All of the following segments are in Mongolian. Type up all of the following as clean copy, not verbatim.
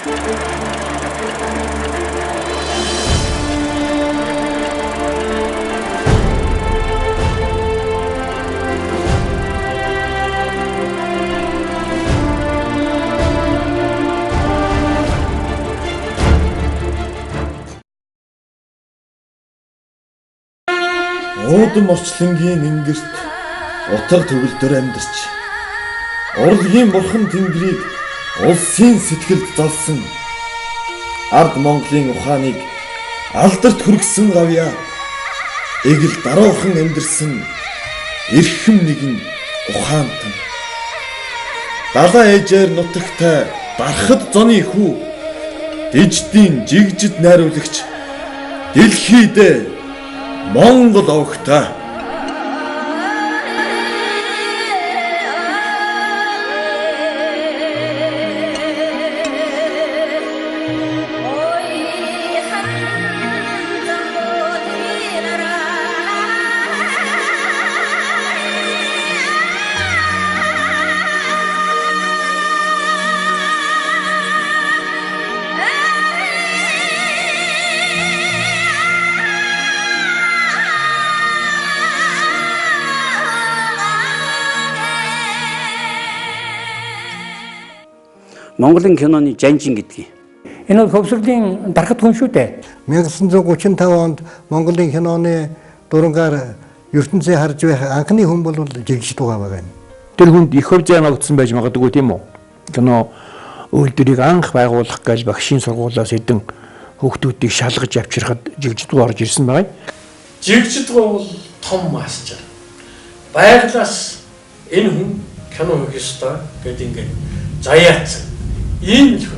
Уудам орчлонгийн ингэрт утга төгөлдөр амьдарч урлагийн бурхан Тэнгэрийг улсын сэтгэлд залсан ард Монголын ухааныг алдарт хүргэсэн гавьяа эгэл даруухан амьдарсан эрхэм нэгэн ухаантан далаа ээжээр нутагтай дарахад зоны хүү диждийн жигжид найруулагч дэлхийд Монгол овогтой. Монголын киноны жанжин гэдгийг. Энэ бол хөвсгөлийн дарахт хүн шүү дээ. 1935 онд Монголын киноны дурангаар ертөнцийг харж байх анхны хүн бол Жигж Дугай байгаа юм. Тэр хүнд их хөв зай магадсан байж магадгүй тийм үү? Кино үйлдвэрийг анх байгуулах гэж багшийн сургуулиас эдэн хүүхдүүдийг шалгаж авчирхад Жигж Дугай орж ирсэн байгаа юм. Жигж Дугай бол том мастер. Байглаас энэ хүн кино хийх ёстой гэдэг ингээд заяатсан. Ийм л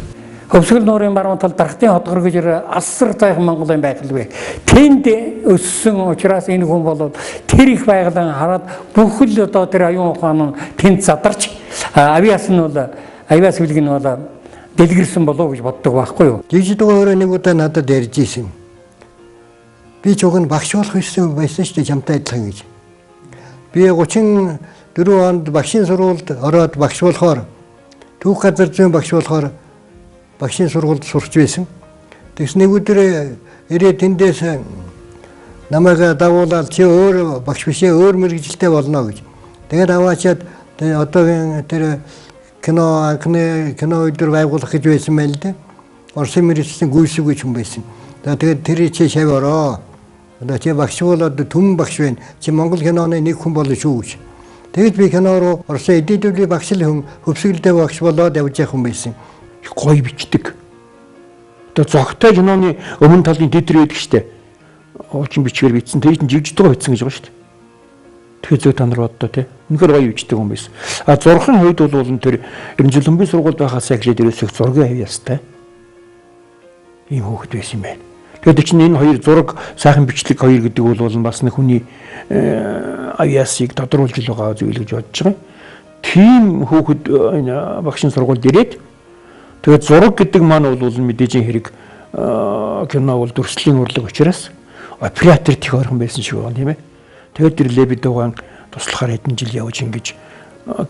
Хөвсгөл нуурын баруун тал дарахтын хотгор гэж асар зайхан Монголын байгаль. Тэнд өссөн учраас энэ хүн бол тэр их байгалийн хараад бүхэл одоо тэр аюун ухаан нь тэнд задарч авиас бүлэг нь бол дэлгэрсэн болов гэж боддог байхгүй юу. Жигж Дугай өөрөө нэг удаа надад ярьж ирсэн. Би ч уг нь багш болох байсан шүү дээ чамтай адилхан гэж. Би 34 онд багшийн сургуульд ороод багш болохоор түүх газар зүйн багш болохоор багшийн сургуульд сурч байсан. Тэгс нэг өдөр ирээд тэндээс намайг дагуулаад чи өөр багш биш өөр мэрэгжилтэй болно гэж. Тэгээд аваачаад одоогийн тэр анхны кино өдөр байгуулах гэж байсан байл дээ. Орсын мэрэгчлийн гүйсэг гэж хүн байсан. Тэгээд тэр чи шав ороо. Одоо чи багш болоод түмэн багш байна. Чи Монгол киноны нэг хүн болно шүү гэж. Тэгэд би кино руу Орсын эдийн засгийн багшлал хүн хөвсгөлтэй багш болоод явж явах хүн байсан. Гоё бичдэг. Одоо зогтой киноны өмнө талын титр байдаг штэ. Уучин бичгээр бичсэн. Тэр чинь Жигж Дугай бичсэн гэж байгаа штэ. Тэгэхээр зөв та нар боддоо тий. Үнэхээр гоё бичдэг хүн байсан. А зурхын хувьд бол тэр Эрдэнэжлөмбийн сургуульд байхаас эхлээд ерөөсөө зургийн авьяастай. Ийм хөөхд байсан юм байна. Тэгээд чинь энэ хоёр зураг сайхан бичлэг хоёр гэдэг бол бас нэг хүний авьяасыг тодруулж л байгаа зүйл гэж бодож байгаа. Тийм хөөхд энэ багшийн сургуульд ирээд тэгээд зураг гэдэг маань бол мэдээж хэрэг кино бол дүрслэлийн урлаг учраас оператор тех орхон байсан шиг байна тийм ээ. Тэгээд тэр Лебед Дугайн туслахаар хэдэн жил явж ингэж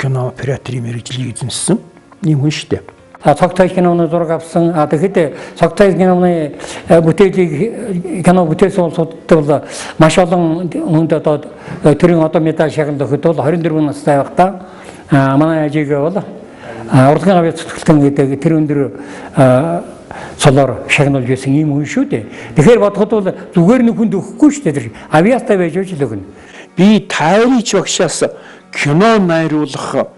кино операторын мэргэжлийг эзэмссэн юм хүн шүү дээ. Цогтой киноны зураг авсан. Тэгэхэд цогтой киноны бүтээлийг кино бүтээсэн улсуудад бол маш олон хүнд одоо тэрийн одоо медаль шагналд өгөхөд бол 24 настай байхдаа манай ажиг бол урлагийн авиац цэцгэлтэн гэдэг тэр өндөр цолоор шагналж байсан юм хүн шүү дээ. Тэгэхээр бодоход бол зүгээр нэг хүнд өгөхгүй шүү дээ. Тэр авиастай байж л өгнө. Би тайрч багшаас кино найруулах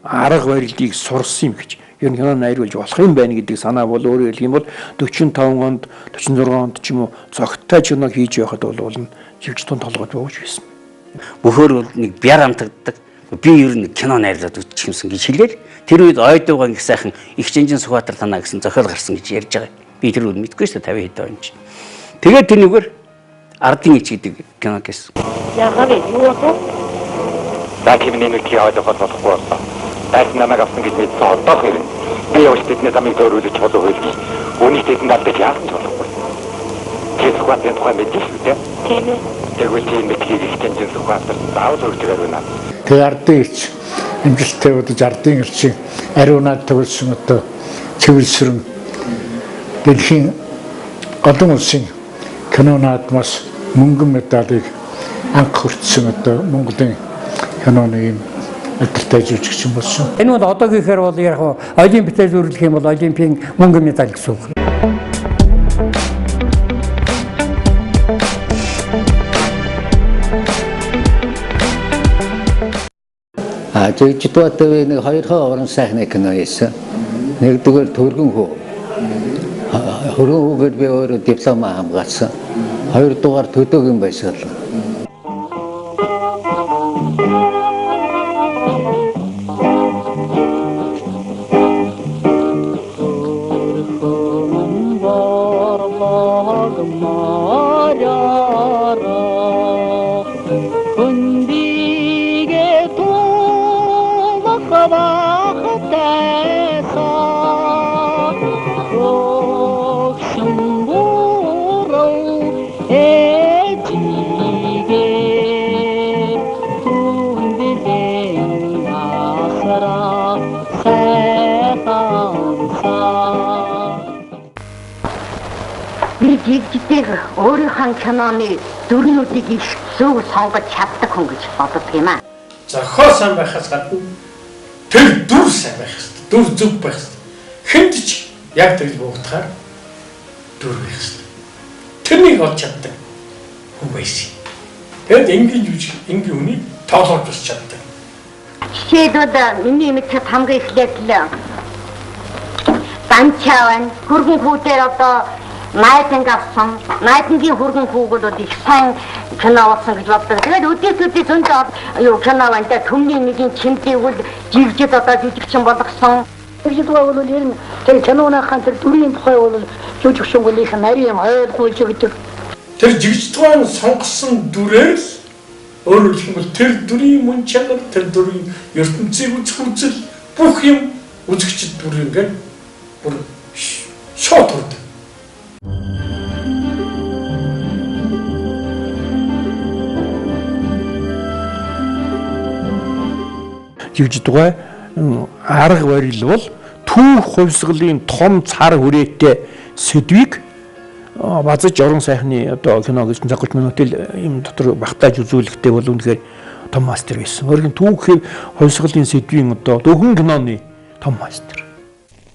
арга барилыг сурсан юм гэж. Ер нь кино найруулж болох юм байна гэдэг санаа бол өөрөөр хэлэх юм бол 45 онд 46 онд ч юм уу зогттой кино хийж байхад бол Жигж Дугай толгойд бууж байсан. Бөхөр бол нэг бяр амтагддаг. Би ер нь кино найруулад үтчих юмсан гэж хэлээл. Тэр үед ойдуугаан их сайхан их жанжин Сүхбаатар танаа гэсэн зохиол гарсан гэж ярьж байгаа. Би тэр үед мэдгүй шүү дээ 50 хэд он чинь. Тэгээд тэр нүгээр Ардын ич гэдэг кино гэсэн. Яагаад юу вэ? Дакимны нэг яагаад болохгүй болсон. Дайс намайг авсан гэж мэдсэн одоо хэрэг. Би явж тэдний замыг зөөрүүлж болов хөлж. Үнийг тэдэнд алдаж яасан ч болохгүй. Тэр Сүхбаатарын тухай мэдээ шүү дээ. Тийм ээ. Тэгвэл тийм мэдгийг их жанжин Сүхбаатар заавал өргөжгөр байна. Тэгээ Ардын ич амжилттай удаж Ардын ирчийн ариунаад төгөлсөн одоо цэвэрсрэн дэлхийн олон улсын кино наадмаас мөнгөн медалийг анх хүртсэн одоо Монголын киноны юм алдартай жүжигчин болсон. Энэ бол одоогийнхэр бол яг олимпиадад зөвлөх юм бол олимпийн мөнгөн медаль гэсэн үг. Жигдватай нэг хоёрхоо орон сайхны кино хийсэн. Нэгдүгээр төргөн хүү. Хөргөн хүүгээр би өөрөө диплом хамгаалсан. Хоёрдугаар төдөөгийн баясгал. Жигддэг өөрийнхөө киноны дүрнүүдийг их зөв сонгож чаддаг хүн гэж боддог юм аа. Зохиол сайн байхаас гадна тэр дүр сайн байх хэрэгтэй. Дүр зөв байх хэрэгтэй. Хэнд ч яг тэр буухтахаар дүр байх хэрэгтэй. Тэрнийг олж чаддаг хүн байсан. Тэгэд энгийн үнийг тоолж бас чаддаг. Жишээлбэл миний мэдхэд хамгийн эхлээд л Ганчааван хөргөн хүүдээр одоо Найданг авсан, найдангийн хөргөн хүүгүүд их сайн кино болсон гэж боддог. Тэгээд өдөөсөдөө зөндөө юу кино байна. Төмний нэгэн чимдэг үл жигжид одоо жүжигчин болгосон. Жигдваа бол ер нь тэр киноныхаа тэр дүрийн тухай бол жүжигчнүүдийнх нь нарийн ойлгуулж өгдөг. Тэр жигдваа сонгосон дүрээр л өөрөөр хэлбэл тэр дүрийн мөн чанар, тэр дүрийн ертөнцийг үзэх үзэл бүх юм үзэгчд бүр ингээд бүр шот хүрдэг. Жигдваа арга барил бол түүх хувьсгалын том цар хүрээтэй сэдвийг базаж орон сайхны одоо кино гэж 30 минутын юм дотор багтааж үзүүлэхтэй бол үнэхээр том мастер байсан. Өөрөөр түүхийн хувьсгалын сэдвийн одоо дөхөн киноны том мастер.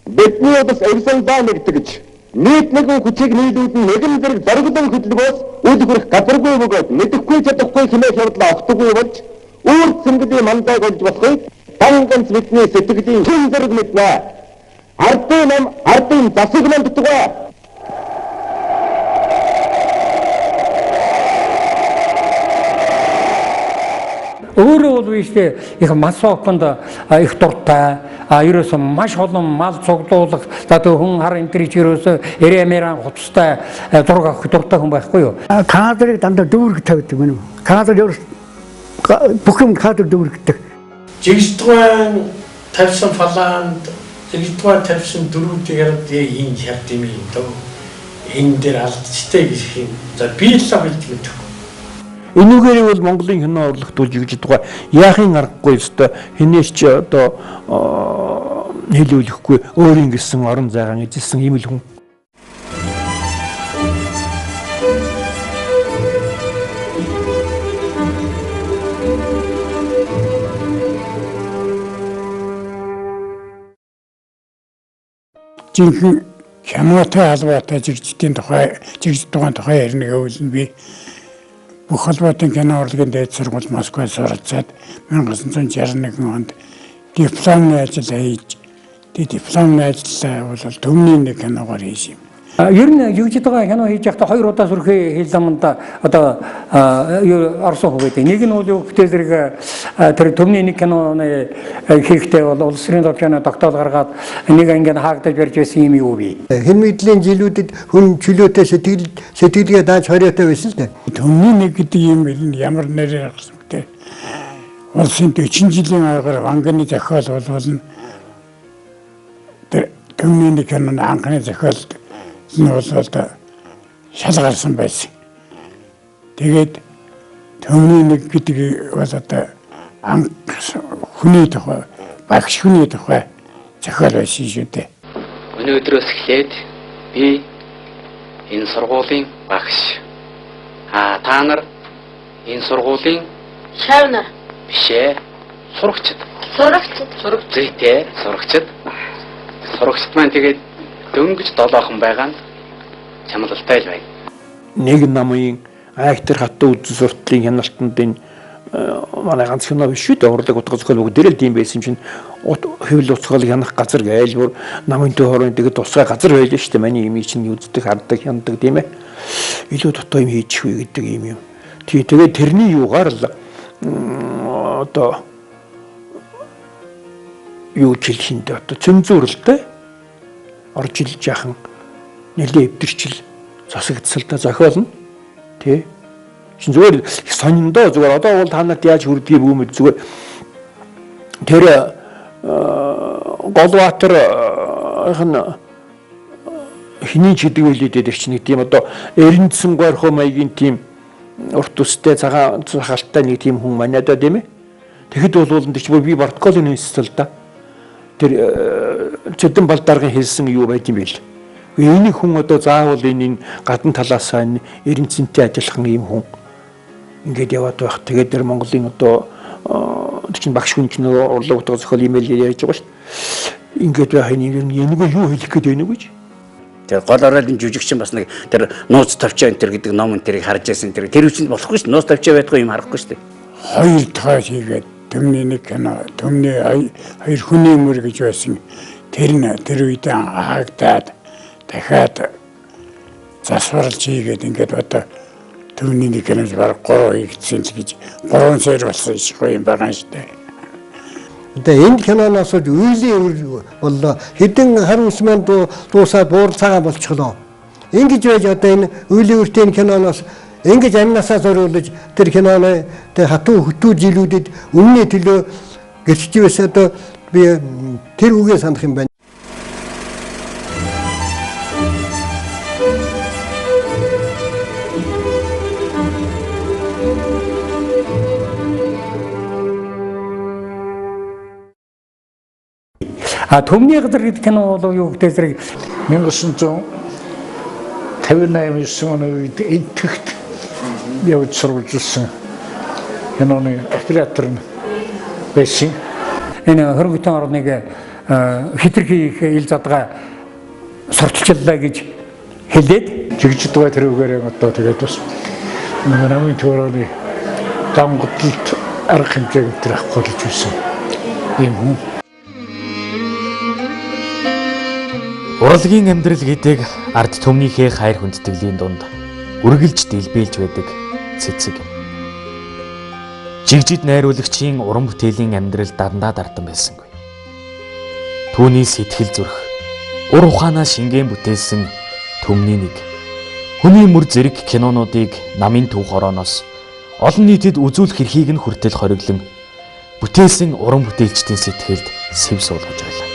Бидний бас авсан даа нэгдэг гэж нийт нэгэн хүчийг нийлүүлэн нэгэн зэрэг зоригдсон хөдөлгөөс үл хүрэх газаргүй бөгөөд мэдэхгүй чадахгүй хэмээх явдлаа огтгүй болж үр цэнглийн мандайг олж болохыг танганц бидний сэтгэлийн хэн зэрэг мэднэ. Ардын засаг нам дутгаа. Өөрөө бол ийштэй их масоконд их дуртай ерөөсөн маш олон мал цуглуулах одоо хүн хар энтрич ерөөсөө эрэмэрэн хуцтай зураг авах дуртай хүн байхгүй юу? Кадрыг дандаа дүүрэг тавьдаг юм. Кадр ерөөс бүх юм кадр дүүрэгдэг. Жигдваа тавьсан фаланд, жигдваа тавьсан дөрүүдийг хараад энэ хярд юм дөө. Энэ дээр алдчихтэй гэх юм. За би л хэлдэг. Энүүгээр бол Монголын кино урлагт бол жигдваа яахын аргагүй өстой хинээс ч одоо хэлүүлэхгүй өөрийн гэсэн орон зайгаан эзэлсэн ийм л хүн. Жинхэнэ кинотой холбоотой жигдвагийн тухай ярина гэвэл би бүх холбоотой кино урлагийн дээд сургууль Москвад суралцаад 1961 онд дипломны ажил хийж дипломны ажил бол төмний нэг киногоор хийж юм. Ер нь жигдваа кино хийж байхдаа 2 удаа сүрхий хэл заманд одоо орсон хувь байдаг. Нэг нь бол юу гэтэл тэр төмний нэг киноны хийхдээ бол улс төрийн кино тогтоол гаргаад нэг ингээд хаагдаж барьж байсан юм юу вэ? Хэн мэдлийн жилүүдэд хүн чөлөөтэй сэтгэлгээ дааж хориотой байсан л дээ. Төмний нэг гэдэг юм ямар нэрээр гарсан бэ? Улсын 40 жилийн аргаар ванганы зохиол бол тэр төмний нэг киноны анхны зохиол нь бол шалгарсан байсан. Тэгээд төмний нэг гэдэг бол одоо хүний тухай, багш хүний тухай зохиол байсан шүү дээ. Өнөөдрөөс эхлээд би энэ сургуулийн багш. Та нар энэ сургуулийн шав нар. биш ээ. Сурагчид. Сурагчид. Сурагчид. Сурагчид маань тэгээд дөнгөж 7 хон байгаа нь чамлалтай л байна. Нэг намын актер хатуу үзэн суртлын хяналтанд энэ манай ганц кино биш шүү дээ. Урлаг утга зохиол бүгд дээрэл тийм байсан чинь хэвлэл уцгаал хянах газар гээл бүр намын төв хорон тэгээд тусгай газар байлаа шүү дээ. Маний имийг чинь үздэг, харддаг, хяндаг тийм ээ. Илүү дутуу юм хийчих үе гэдэг юм. Тэгээд тэрний юугаар л одоо юу жилхэндээ одоо цензуурлалтай орж ил жаахан нэлээд эвдэрчил засагдсал та зохиолно тий чин зүгээр сониндоо зүгээр одоо бол та нарт яаж хүрдгийг бүүмэд зүгээр тэр Голбаатар хиний чидэг үлээдээ тэр чинь нэг тийм одоо эренцэн горхоо маягийн тийм урт устай цагаан захалтай нэг тийм хүн манайдаа тийм ээ тэгэхэд бол энэ чинь би протоколын хэлсэн л да тэр Чөдөн Балдаргын хэлсэн юу байд юм бэл. Энийг хүн одоо заавал энэ гадна талаасаа эренцэнтэй ажиллах юм хүн ингээд яваад байх. Тэгээд тэр Монголын одоо чинь багш хүн чинь урлаг утга зохиол имэйл ярьж байгаа шүү дээ. Ингээд байх энэ нэг юу хэлэх гээд байна вэ гэж. Тэр гол оролын жүжигчин бас нэг тэр нууц товчоо энэ төр гэдэг ном энэ тэрийг харж байсан тэр үчинд болохгүй шүү дээ. Нууц товчоо байдгүй юм харахгүй шүү дээ. Хоёр дахь хийгээд төмний нэг кино төмний хоёр хүний мөр гэж байсан. Тэр үедээ хаагдаад дахиад засварлж хийгээд ингээд одоо төмний нэг кино баг 3 хийгдсэн гэж 3 сар болсон юм байгаа шүү дээ. Одоо энэ киноноос үеийн боллоо хэдэн хариу усман дуусаад буур цагаан болчихлоо. Ингэж байж одоо энэ үеийн үртийн киноноос ингэж амнасаа зориулж тэр киноны тэр хатуу хөтүү жилүүдэд өмнө төлөө гэрчж байсан одоо би тэр үгээ санах юм байна. Төмний газар гэдэг кино бол юу гэдэг зэрэг 1958 оны үед энтэгт явж сурвалжилсан киноны оператор байсан. Энэ хөрөнгөтэй орныг хитрхи ил задгаа сурталчиллаа гэж хэлээд жигжид байгаа тэрүүгээр одоо тэгээд бас намын төөрөний дангутлалт арга хэмжээг тэр авах гэж байсан юм хүн. Урлагийн амьдрал гэдэг ард түмнийхээ хайр хүндэтгэлийн дунд үргэлж дэлбэлж байдаг цэцэг. Жигжид найруулагчийн уран бүтээлийн амьдрал дандаа дардан байсангүй. Түүний сэтгэл зүрх, ур ухаанаа шингэн бүтээсэн түмний нэг. Хүний мөр зэрэг кинонуудыг намын төв хорооноос олон нийтэд үзүүлэх эрхийг нь хүртэл хориглон бүтээсэн уран бүтээлчдийн сэтгэлд сэв суулгаж байлаа.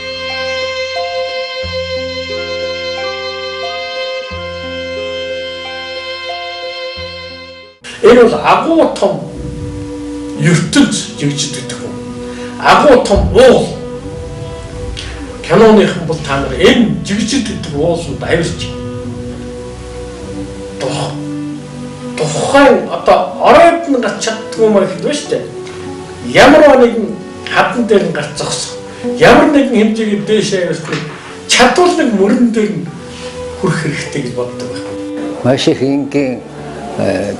Энэ бол агуу том ертөнц жигжид гэдэг юм. Агуу том уул. Киноныхан бол та нар энэ жигжид гэдэг ууланд авирч. Тухайн одоо оройд нь гарч чаддгүй маяг хэлвэ штэ. Ямар нэгэн хадан дээр нь гарч зогсох. Ямар нэгэн хэмжээгээр дээшээ явах чадвал нэг мөрөн дээр нь хүрэх хэрэгтэй гэж боддог байх. Маш их ингийн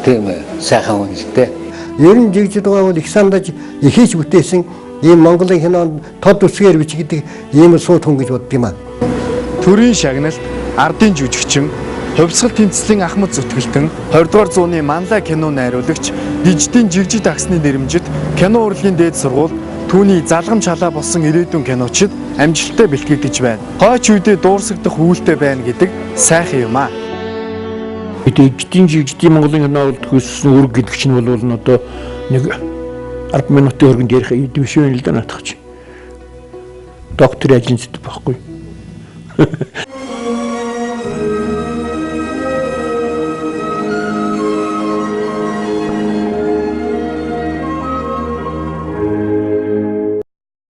тийм сайхан үнэтэй. Ер нь жигжид байгаа бол их сандаж ихийч бүтээсэн ийм Монголын кинонд тод үсгээр бич гэдэг ийм сууд хүн гэж бодд юм аа. Төрийн шагналт, ардын жүжигчин, хувьсгал тэмцлийн Ахмад Зүтгэлтэн, 20 дугаар зууны манлай кино найруулагч, дижитийн жигжид агсны нэрэмжит, кино урлагийн дээд сургууль, түүний залгам чалаа болсон ирээдүйн киночид амжилттай бэлтгэгдэж байна. Хойч үедээ дуурсагдах үйлдэл байна гэдэг сайхан юм аа. Дижитийн Монголын кино урлагийн үүрэг гэдэг чинь бол одоо нэг 10 минутын хөргөнд ярих юм биш үү л да наадах чинь. Доктор ажил зүт байхгүй.